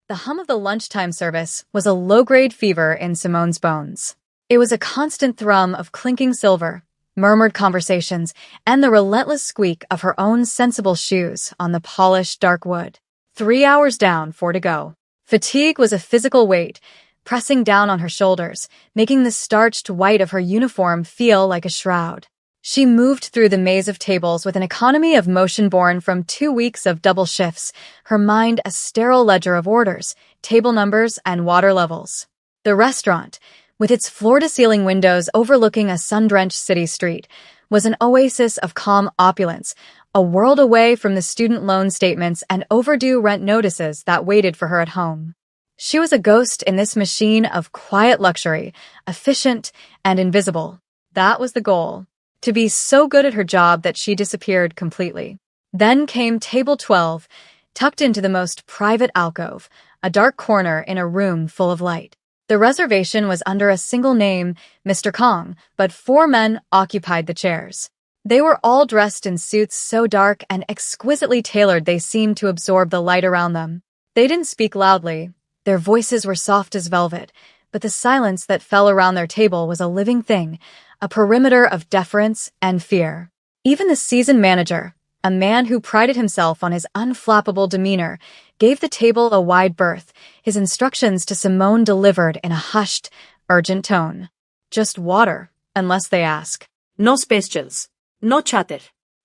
The hum of the lunchtime service was a low-grade fever in Simone's bones. It was a constant thrum of clinking silver, murmured conversations, and the relentless squeak of her own sensible shoes on the polished dark wood. 3 hours down, 4 to go. Fatigue was a physical weight, pressing down on her shoulders, making the starched white of her uniform feel like a shroud. She moved through the maze of tables with an economy of motion born from 2 weeks of double shifts, her mind a sterile ledger of orders, table numbers, and water levels. The restaurant, with its floor-to-ceiling windows overlooking a sun-drenched city street, was an oasis of calm opulence, a world away from the student loan statements and overdue rent notices that waited for her at home. She was a ghost in this machine of quiet luxury, efficient and invisible. That was the goal. To be so good at her job that she disappeared completely. Then came Table 12, tucked into the most private alcove, a dark corner in a room full of light. The reservation was under a single name, Mr. Kong, but 4 men occupied the chairs. They were all dressed in suits so dark and exquisitely tailored they seemed to absorb the light around them. They didn't speak loudly. Their voices were soft as velvet, but the silence that fell around their table was a living thing, a perimeter of deference and fear. Even the seasoned manager, a man who prided himself on his unflappable demeanor, gave the table a wide berth, his instructions to Simone delivered in a hushed, urgent tone. Just water, unless they ask. No specials. No chatter.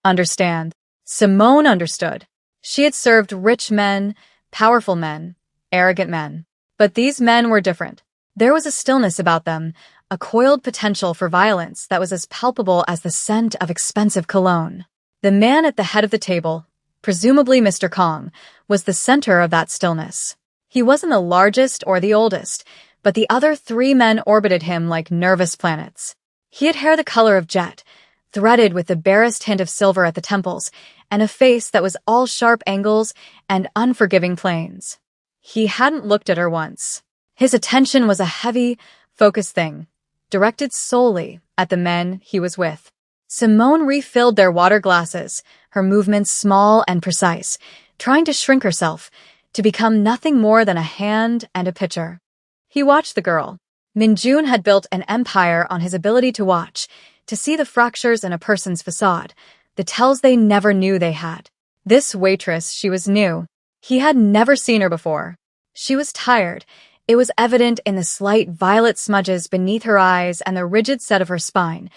Understand. Simone understood. She had served rich men, powerful men, arrogant men. But these men were different. There was a stillness about them, a coiled potential for violence that was as palpable as the scent of expensive cologne. The man at the head of the table, presumably Mr. Kong, was the center of that stillness. He wasn't the largest or the oldest, but the other 3 men orbited him like nervous planets. He had hair the color of jet, threaded with the barest hint of silver at the temples, and a face that was all sharp angles and unforgiving planes. He hadn't looked at her once. His attention was a heavy, focused thing, directed solely at the men he was with. Simone refilled their water glasses, her movements small and precise, trying to shrink herself, to become nothing more than a hand and a pitcher. He watched the girl. Minjun had built an empire on his ability to watch, to see the fractures in a person's facade, the tells they never knew they had. This waitress, she was new. He had never seen her before. She was tired. It was evident in the slight violet smudges beneath her eyes and the rigid set of her spine,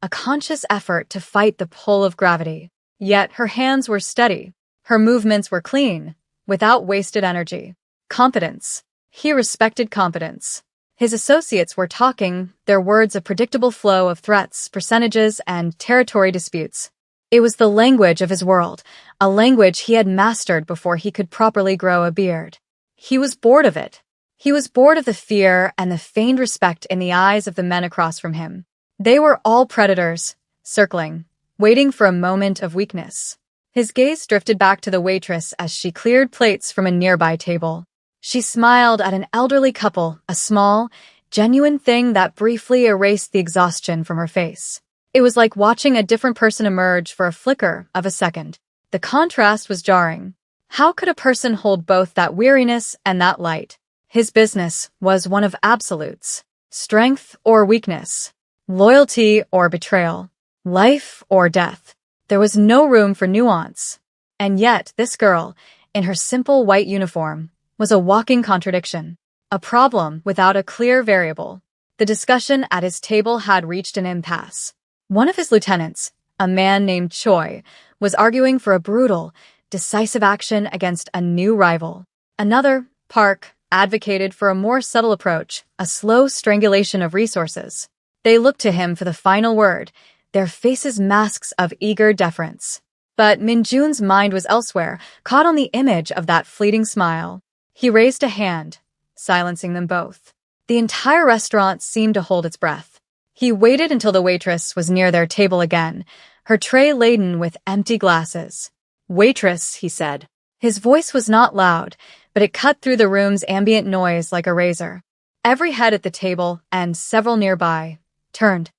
a conscious effort to fight the pull of gravity. Yet her hands were steady. Her movements were clean, without wasted energy. Competence. He respected competence. His associates were talking, their words a predictable flow of threats, percentages, and territory disputes. It was the language of his world, a language he had mastered before he could properly grow a beard. He was bored of it. He was bored of the fear and the feigned respect in the eyes of the men across from him. They were all predators, circling, waiting for a moment of weakness. His gaze drifted back to the waitress as she cleared plates from a nearby table. She smiled at an elderly couple, a small, genuine thing that briefly erased the exhaustion from her face. It was like watching a different person emerge for a flicker of a second. The contrast was jarring. How could a person hold both that weariness and that light? His business was one of absolutes. Strength or weakness. Loyalty or betrayal. Life or death. There was no room for nuance. And yet, this girl, in her simple white uniform, was a walking contradiction. A problem without a clear variable. The discussion at his table had reached an impasse. One of his lieutenants, a man named Choi, was arguing for a brutal, decisive action against a new rival. Another, Park, advocated for a more subtle approach, a slow strangulation of resources. They looked to him for the final word, their faces masks of eager deference. But Minjun's mind was elsewhere, caught on the image of that fleeting smile. He raised a hand, silencing them both. The entire restaurant seemed to hold its breath. He waited until the waitress was near their table again, her tray laden with empty glasses. "Waitress," he said. His voice was not loud, but it cut through the room's ambient noise like a razor. Every head at the table, and several nearby, turned.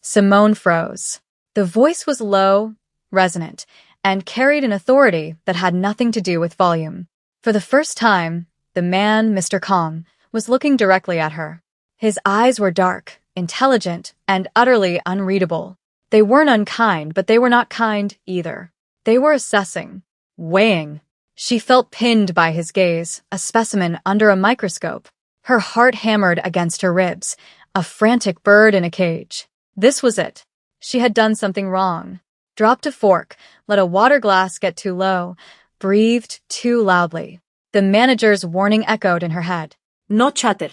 Simone froze. The voice was low, resonant, and carried an authority that had nothing to do with volume. For the first time, The man, Mr. Kong, was looking directly at her. His eyes were dark, intelligent, and utterly unreadable. They weren't unkind, but they were not kind either. They were assessing, weighing. She felt pinned by his gaze, a specimen under a microscope. Her heart hammered against her ribs, a frantic bird in a cage. This was it. She had done something wrong. Dropped a fork, let a water glass get too low, breathed too loudly. The manager's warning echoed in her head. No chatter.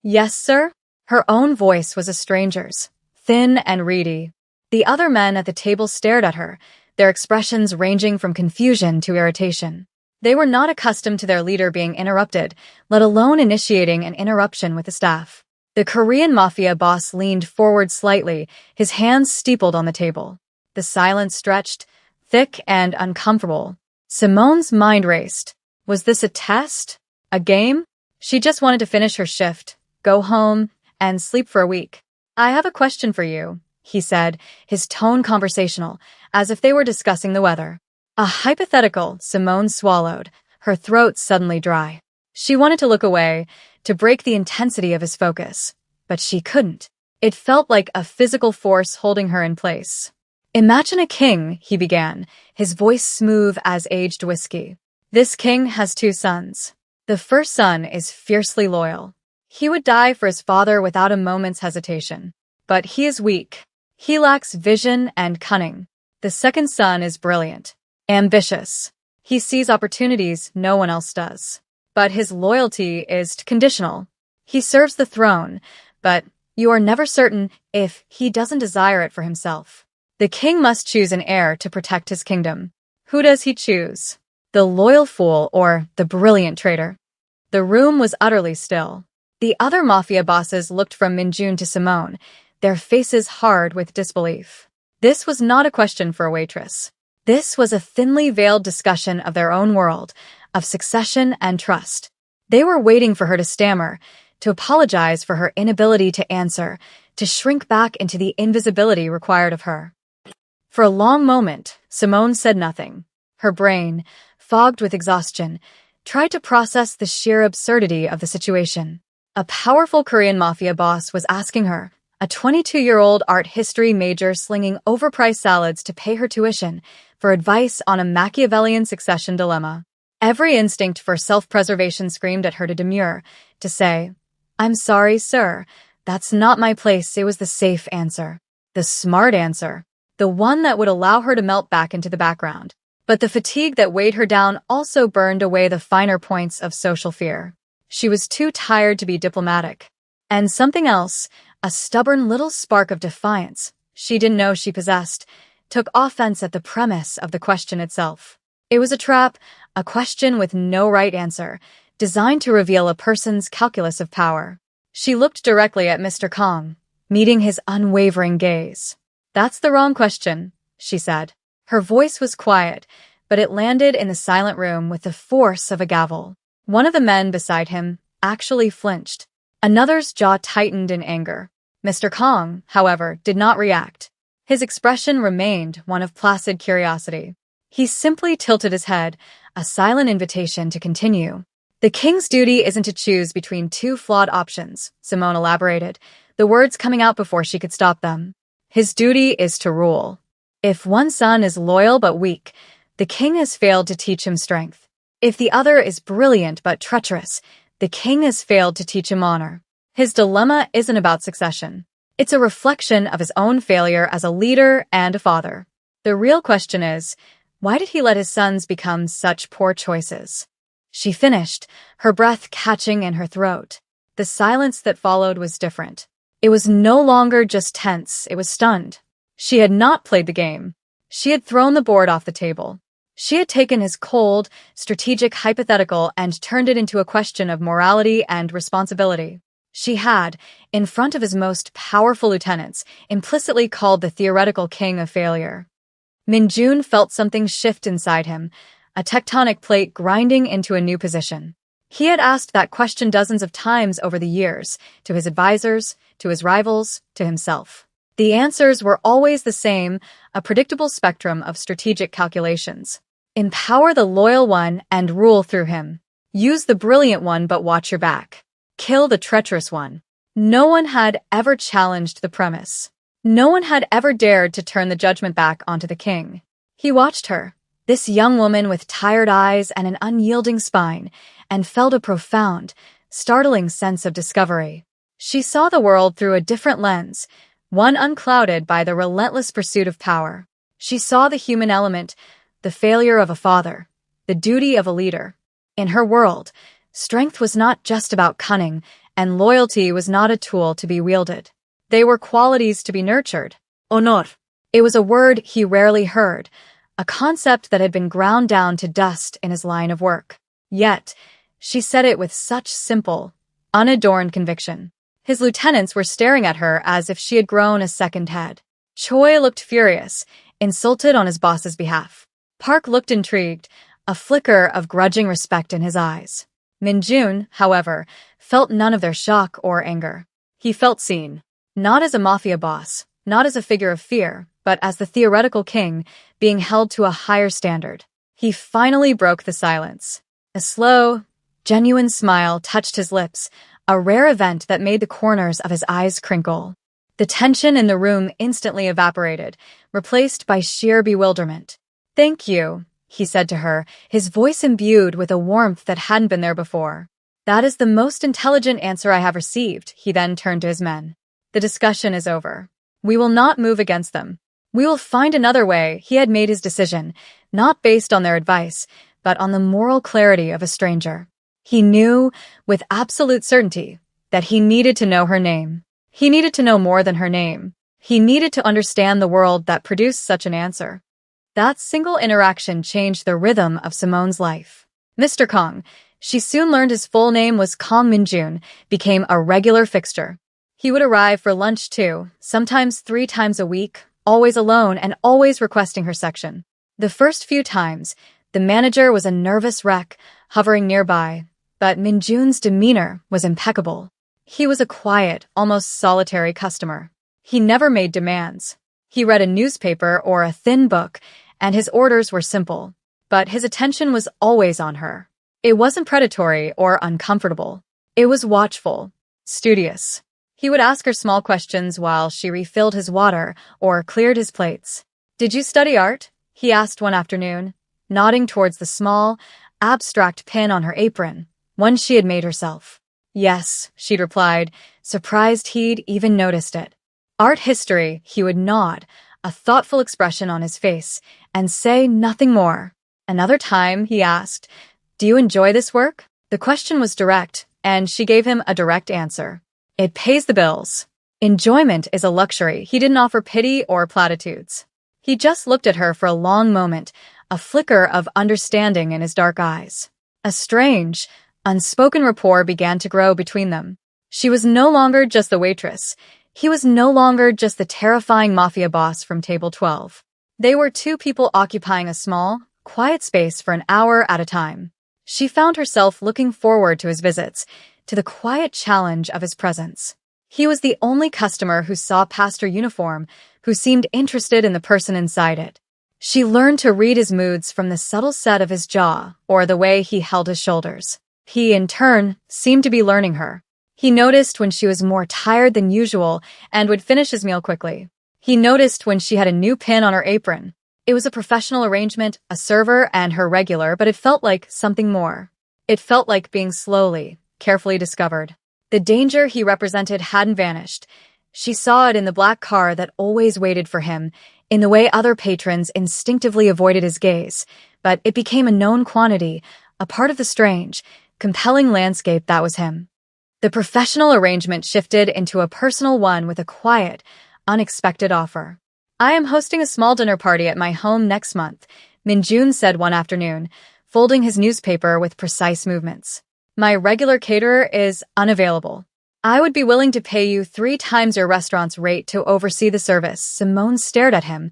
Yes, sir? Her own voice was a stranger's, thin and reedy. The other men at the table stared at her, their expressions ranging from confusion to irritation. They were not accustomed to their leader being interrupted, let alone initiating an interruption with the staff. The Korean Mafia boss leaned forward slightly, his hands steepled on the table. The silence stretched, thick and uncomfortable. Simone's mind raced. Was this a test? A game? She just wanted to finish her shift, go home, and sleep for a week. I have a question for you, he said, his tone conversational, as if they were discussing the weather. A hypothetical, Simone swallowed, her throat suddenly dry. She wanted to look away, to break the intensity of his focus, but she couldn't. It felt like a physical force holding her in place. Imagine a king, he began, his voice smooth as aged whiskey. This king has 2 sons. The first son is fiercely loyal. He would die for his father without a moment's hesitation. But he is weak. He lacks vision and cunning. The second son is brilliant, ambitious. He sees opportunities no one else does. But his loyalty is conditional. He serves the throne, but you are never certain if he doesn't desire it for himself. The king must choose an heir to protect his kingdom. Who does he choose? The loyal fool or the brilliant traitor? The room was utterly still. The other mafia bosses looked from Minjun to Simone, their faces hard with disbelief. This was not a question for a waitress. This was a thinly veiled discussion of their own world, of succession and trust. They were waiting for her to stammer, to apologize for her inability to answer, to shrink back into the invisibility required of her. For a long moment, Simone said nothing. Her brain, fogged with exhaustion, tried to process the sheer absurdity of the situation. A powerful Korean mafia boss was asking her, a 22-year-old art history major slinging overpriced salads to pay her tuition, for advice on a Machiavellian succession dilemma. Every instinct for self-preservation screamed at her to demur, to say, I'm sorry, sir. That's not my place. It was the safe answer. The smart answer. The one that would allow her to melt back into the background. But the fatigue that weighed her down also burned away the finer points of social fear. She was too tired to be diplomatic. And something else, a stubborn little spark of defiance she didn't know she possessed, took offense at the premise of the question itself. It was a trap, a question with no right answer, designed to reveal a person's calculus of power. She looked directly at Mr. Kong, meeting his unwavering gaze. That's the wrong question, she said. Her voice was quiet, but it landed in the silent room with the force of a gavel. One of the men beside him actually flinched. Another's jaw tightened in anger. Mr. Kong, however, did not react. His expression remained one of placid curiosity. He simply tilted his head, a silent invitation to continue. The king's duty isn't to choose between 2 flawed options, Simone elaborated, the words coming out before she could stop them. His duty is to rule. If one son is loyal but weak, the king has failed to teach him strength. If the other is brilliant but treacherous, the king has failed to teach him honor. His dilemma isn't about succession. It's a reflection of his own failure as a leader and a father. The real question is, why did he let his sons become such poor choices? She finished, her breath catching in her throat. The silence that followed was different. It was no longer just tense, it was stunned. She had not played the game. She had thrown the board off the table. She had taken his cold, strategic hypothetical and turned it into a question of morality and responsibility. She had, in front of his most powerful lieutenants, implicitly called the theoretical king a failure. Minjun felt something shift inside him, a tectonic plate grinding into a new position. He had asked that question dozens of times over the years, to his advisors, to his rivals, to himself. The answers were always the same, a predictable spectrum of strategic calculations. Empower the loyal one and rule through him. Use the brilliant one, but watch your back. Kill the treacherous one. No one had ever challenged the premise. No one had ever dared to turn the judgment back onto the king. He watched her, this young woman with tired eyes and an unyielding spine, and felt a profound, startling sense of discovery. She saw the world through a different lens, one unclouded by the relentless pursuit of power. She saw the human element, the failure of a father, the duty of a leader. In her world, strength was not just about cunning, and loyalty was not a tool to be wielded. They were qualities to be nurtured. Honor. It was a word he rarely heard, a concept that had been ground down to dust in his line of work. Yet, she said it with such simple, unadorned conviction. His lieutenants were staring at her as if she had grown a second head. Choi looked furious, insulted on his boss's behalf. Park looked intrigued, a flicker of grudging respect in his eyes. Min-jun, however, felt none of their shock or anger. He felt seen, not as a mafia boss, not as a figure of fear, but as the theoretical king, being held to a higher standard. He finally broke the silence. A slow, genuine smile touched his lips, a rare event that made the corners of his eyes crinkle. The tension in the room instantly evaporated, replaced by sheer bewilderment. "Thank you," he said to her, his voice imbued with a warmth that hadn't been there before. "That is the most intelligent answer I have received," he then turned to his men. "The discussion is over. We will not move against them. We will find another way." He had made his decision, not based on their advice, but on the moral clarity of a stranger. He knew, with absolute certainty, that he needed to know her name. He needed to know more than her name. He needed to understand the world that produced such an answer. That single interaction changed the rhythm of Simone's life. Mr. Kong, she soon learned his full name was Kong Min-jun, became a regular fixture. He would arrive for lunch too, sometimes 3 times a week, always alone and always requesting her section. The first few times, the manager was a nervous wreck, hovering nearby, but Min-jun's demeanor was impeccable. He was a quiet, almost solitary customer. He never made demands. He read a newspaper or a thin book, and his orders were simple. But his attention was always on her. It wasn't predatory or uncomfortable. It was watchful, studious. He would ask her small questions while she refilled his water or cleared his plates. "Did you study art?" he asked one afternoon, nodding towards the small, abstract pin on her apron, one she had made herself. "Yes," she'd replied, surprised he'd even noticed it. "Art history," he would nod, a thoughtful expression on his face, and say nothing more. Another time, he asked, "Do you enjoy this work?" The question was direct, and she gave him a direct answer. "It pays the bills." Enjoyment is a luxury. He didn't offer pity or platitudes. He just looked at her for a long moment, a flicker of understanding in his dark eyes. A strange, unspoken rapport began to grow between them. She was no longer just the waitress. He was no longer just the terrifying mafia boss from table 12. They were 2 people occupying a small, quiet space for an hour at a time. She found herself looking forward to his visits, to the quiet challenge of his presence. He was the only customer who saw past her uniform, who seemed interested in the person inside it. She learned to read his moods from the subtle set of his jaw or the way he held his shoulders. He, in turn, seemed to be learning her. He noticed when she was more tired than usual and would finish his meal quickly. He noticed when she had a new pin on her apron. It was a professional arrangement, a server and her regular, but it felt like something more. It felt like being slowly, carefully discovered. The danger he represented hadn't vanished. She saw it in the black car that always waited for him, in the way other patrons instinctively avoided his gaze, but it became a known quantity, a part of the strange, compelling landscape that was him. The professional arrangement shifted into a personal one with a quiet, unexpected offer. "I am hosting a small dinner party at my home next month," Min-jun said one afternoon, folding his newspaper with precise movements. "My regular caterer is unavailable. I would be willing to pay you 3 times your restaurant's rate to oversee the service." Simone stared at him,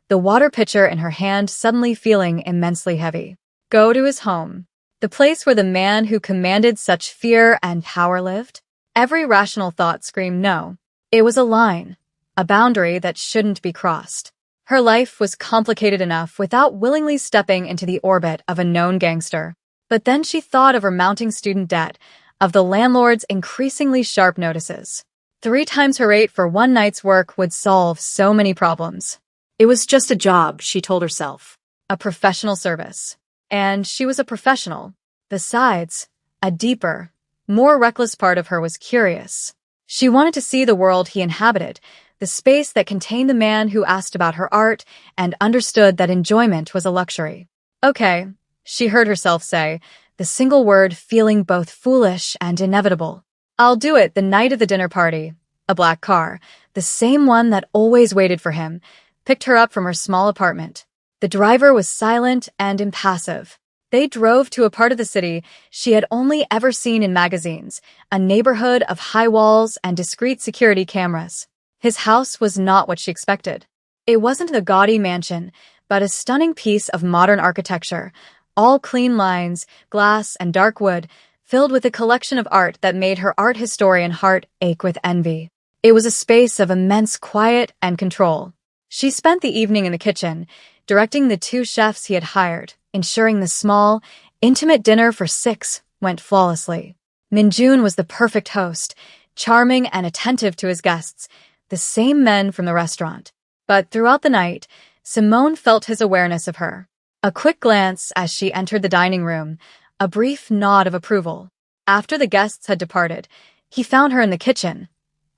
the water pitcher in her hand suddenly feeling immensely heavy. Go to his home. The place where the man who commanded such fear and power lived? Every rational thought screamed no. It was a line, a boundary that shouldn't be crossed. Her life was complicated enough without willingly stepping into the orbit of a known gangster. But then she thought of her mounting student debt, of the landlord's increasingly sharp notices. 3 times her rate for one night's work would solve so many problems. It was just a job, she told herself. A professional service. And she was a professional. Besides, a deeper, more reckless part of her was curious. She wanted to see the world he inhabited, the space that contained the man who asked about her art and understood that enjoyment was a luxury. Okay, she heard herself say, the single word feeling both foolish and inevitable. I'll do it the night of the dinner party. A black car, the same one that always waited for him, picked her up from her small apartment. The driver was silent and impassive. They drove to a part of the city she had only ever seen in magazines, a neighborhood of high walls and discreet security cameras. His house was not what she expected. It wasn't a gaudy mansion, but a stunning piece of modern architecture, all clean lines, glass, and dark wood, filled with a collection of art that made her art historian heart ache with envy. It was a space of immense quiet and control. She spent the evening in the kitchen, directing the 2 chefs he had hired, ensuring the small, intimate dinner for 6 went flawlessly. Minjun was the perfect host, charming and attentive to his guests, the same men from the restaurant. But throughout the night, Simone felt his awareness of her. A quick glance as she entered the dining room, a brief nod of approval. After the guests had departed, he found her in the kitchen,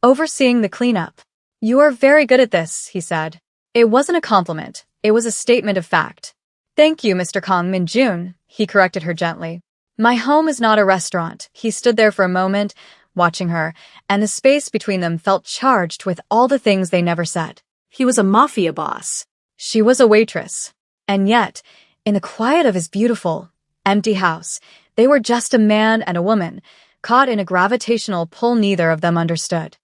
overseeing the cleanup. "You are very good at this," he said. It wasn't a compliment, it was a statement of fact. "Thank you, Mr. Kang Min-jun," he corrected her gently. "My home is not a restaurant." He stood there for a moment, watching her, and the space between them felt charged with all the things they never said. He was a mafia boss. She was a waitress. And yet, in the quiet of his beautiful, empty house, they were just a man and a woman, caught in a gravitational pull neither of them understood.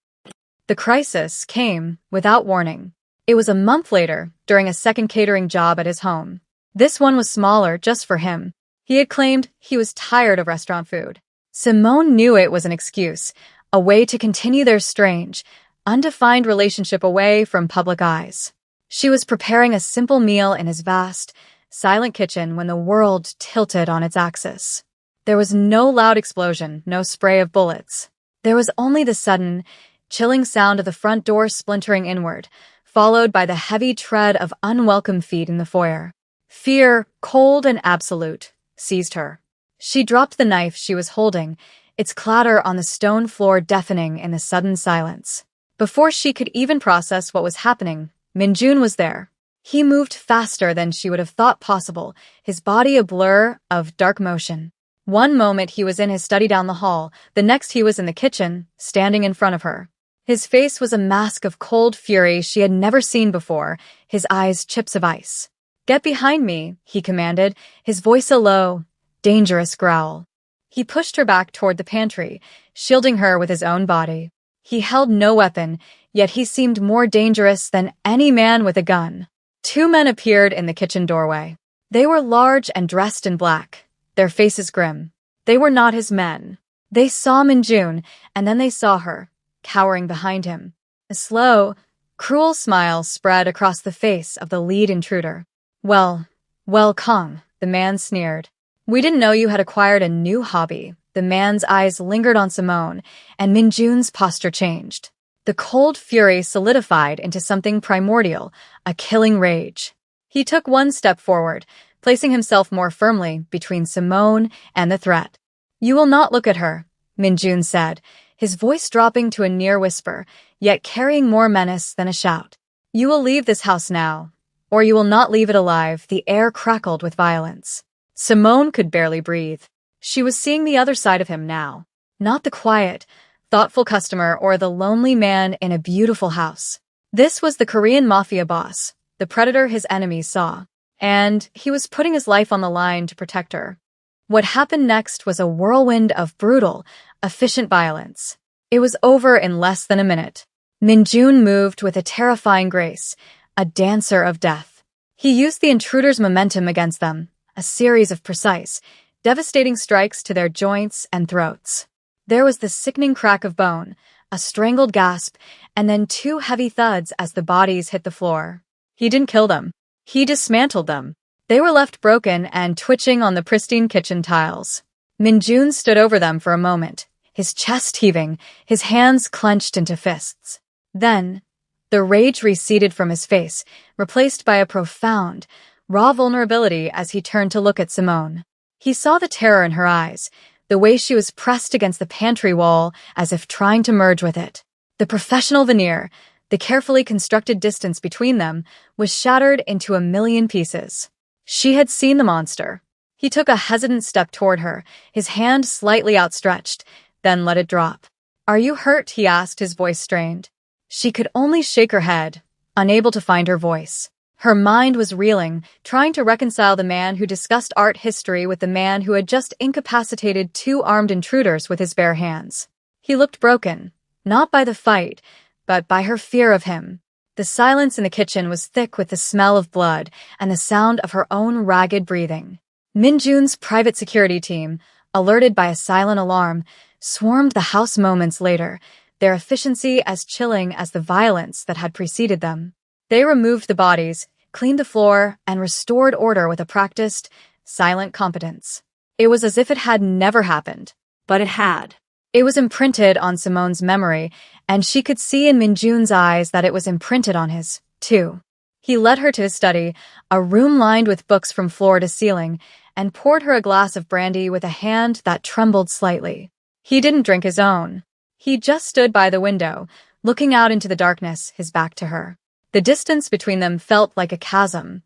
The crisis came without warning. It was a month later, during a second catering job at his home. This one was smaller just for him. He had claimed he was tired of restaurant food. Simone knew it was an excuse, a way to continue their strange, undefined relationship away from public eyes. She was preparing a simple meal in his vast, silent kitchen when the world tilted on its axis. There was no loud explosion, no spray of bullets. There was only the sudden, chilling sound of the front door splintering inward, followed by the heavy tread of unwelcome feet in the foyer. Fear, cold and absolute, seized her. She dropped the knife she was holding, its clatter on the stone floor deafening in the sudden silence. Before she could even process what was happening, Minjun was there. He moved faster than she would have thought possible, his body a blur of dark motion. One moment he was in his study down the hall, the next he was in the kitchen, standing in front of her. His face was a mask of cold fury she had never seen before, his eyes chips of ice. "Get behind me," he commanded, his voice a low, dangerous growl. He pushed her back toward the pantry, shielding her with his own body. He held no weapon, yet he seemed more dangerous than any man with a gun. 2 men appeared in the kitchen doorway. They were large and dressed in black, their faces grim. They were not his men. They saw Minjun, and then they saw her, cowering behind him. A slow, cruel smile spread across the face of the lead intruder. Well, Kong," the man sneered. "We didn't know you had acquired a new hobby." The man's eyes lingered on Simone, and Minjun's posture changed. The cold fury solidified into something primordial, a killing rage. He took 1 step forward, placing himself more firmly between Simone and the threat. "You will not look at her," Minjun said, his voice dropping to a near whisper, yet carrying more menace than a shout. "You will leave this house now, or you will not leave it alive." The air crackled with violence. Simone could barely breathe. She was seeing the other side of him now. Not the quiet, thoughtful customer or the lonely man in a beautiful house. This was the Korean Mafia boss, the predator his enemies saw. And he was putting his life on the line to protect her. What happened next was a whirlwind of brutal, efficient violence. It was over in less than a minute. Minjun moved with a terrifying grace, a dancer of death. He used the intruder's momentum against them, a series of precise, devastating strikes to their joints and throats. There was the sickening crack of bone, a strangled gasp, and then 2 heavy thuds as the bodies hit the floor. He didn't kill them. He dismantled them. They were left broken and twitching on the pristine kitchen tiles. Minjun stood over them for a moment, his chest heaving, his hands clenched into fists. Then, the rage receded from his face, replaced by a profound, raw vulnerability as he turned to look at Simone. He saw the terror in her eyes, the way she was pressed against the pantry wall as if trying to merge with it. The professional veneer, the carefully constructed distance between them, was shattered into a million pieces. She had seen the monster. He took a hesitant step toward her, his hand slightly outstretched, then let it drop. "Are you hurt?" he asked, his voice strained. She could only shake her head, unable to find her voice. Her mind was reeling, trying to reconcile the man who discussed art history with the man who had just incapacitated two armed intruders with his bare hands. He looked broken, not by the fight, but by her fear of him. The silence in the kitchen was thick with the smell of blood and the sound of her own ragged breathing. Minjun's private security team, alerted by a silent alarm, swarmed the house moments later, their efficiency as chilling as the violence that had preceded them. They removed the bodies, cleaned the floor, and restored order with a practiced, silent competence. It was as if it had never happened. But it had. It was imprinted on Simone's memory, and she could see in Minjun's eyes that it was imprinted on his, too. He led her to his study, a room lined with books from floor to ceiling, and poured her a glass of brandy with a hand that trembled slightly. He didn't drink his own. He just stood by the window, looking out into the darkness, his back to her. The distance between them felt like a chasm.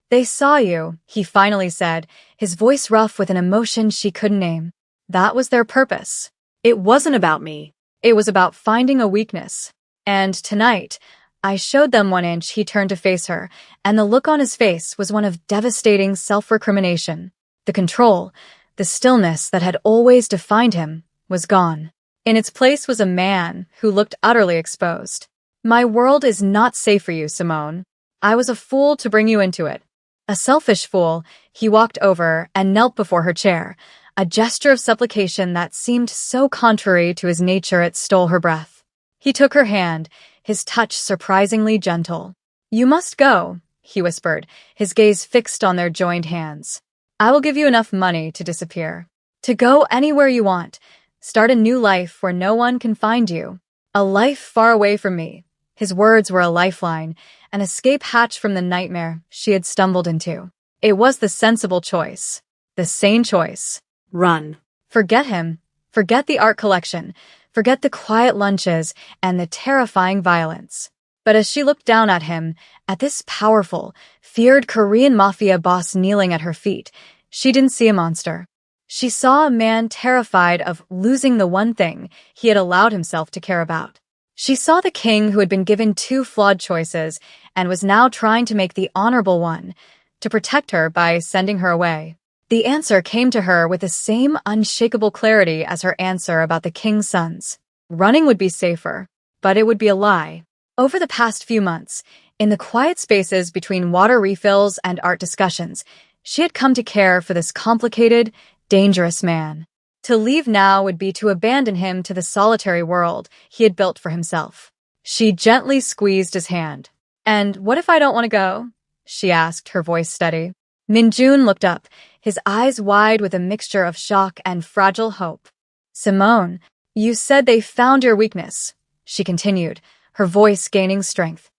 "They saw you," he finally said, his voice rough with an emotion she couldn't name. That was their purpose. It wasn't about me. It was about finding a weakness. And tonight, I showed them 1 inch. He turned to face her, and the look on his face was one of devastating self-recrimination. The control, the stillness that had always defined him, was gone. In its place was a man who looked utterly exposed. "My world is not safe for you, Simone. I was a fool to bring you into it. A selfish fool." He walked over and knelt before her chair, a gesture of supplication that seemed so contrary to his nature it stole her breath. He took her hand, his touch surprisingly gentle. "You must go," he whispered, his gaze fixed on their joined hands. "I will give you enough money to disappear. To go anywhere you want. Start a new life where no one can find you. A life far away from me." His words were a lifeline, an escape hatch from the nightmare she had stumbled into. It was the sensible choice. The sane choice. Run. Forget him. Forget the art collection. Forget the quiet lunches and the terrifying violence. But as she looked down at him, at this powerful, feared Korean mafia boss kneeling at her feet, she didn't see a monster. She saw a man terrified of losing the one thing he had allowed himself to care about. She saw the king who had been given two flawed choices and was now trying to make the honorable one, to protect her by sending her away. The answer came to her with the same unshakable clarity as her answer about the king's sons. Running would be safer, but it would be a lie. Over the past few months, in the quiet spaces between water refills and art discussions, she had come to care for this complicated, dangerous man. To leave now would be to abandon him to the solitary world he had built for himself. She gently squeezed his hand. "And what if I don't want to go?" she asked, her voice steady. Minjun looked up, his eyes wide with a mixture of shock and fragile hope. "Simone, you said they found your weakness," she continued, her voice gaining strength.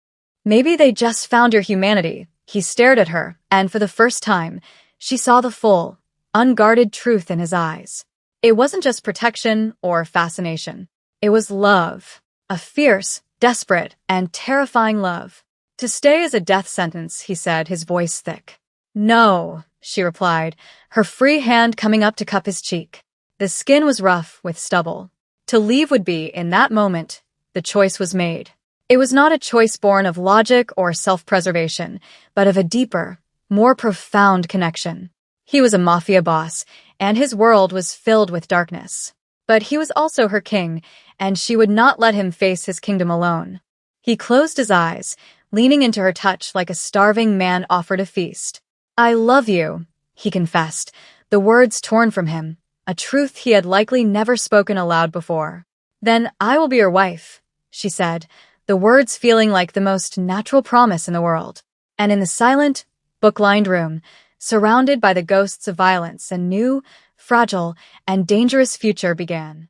"Maybe they just found your humanity." He stared at her, and for the first time, she saw the full, unguarded truth in his eyes. It wasn't just protection or fascination. It was love. A fierce, desperate, and terrifying love. "To stay is a death sentence," he said, his voice thick. "No," she replied, her free hand coming up to cup his cheek. The skin was rough with stubble. To leave would be, in that moment, the choice was made. It was not a choice born of logic or self-preservation, but of a deeper, more profound connection. He was a mafia boss, and his world was filled with darkness. But he was also her king, and she would not let him face his kingdom alone. He closed his eyes, leaning into her touch like a starving man offered a feast. "I love you," he confessed, the words torn from him, a truth he had likely never spoken aloud before. "Then I will be your wife," she said, the words feeling like the most natural promise in the world. And in the silent, book-lined room, surrounded by the ghosts of violence, a new, fragile, and dangerous future began.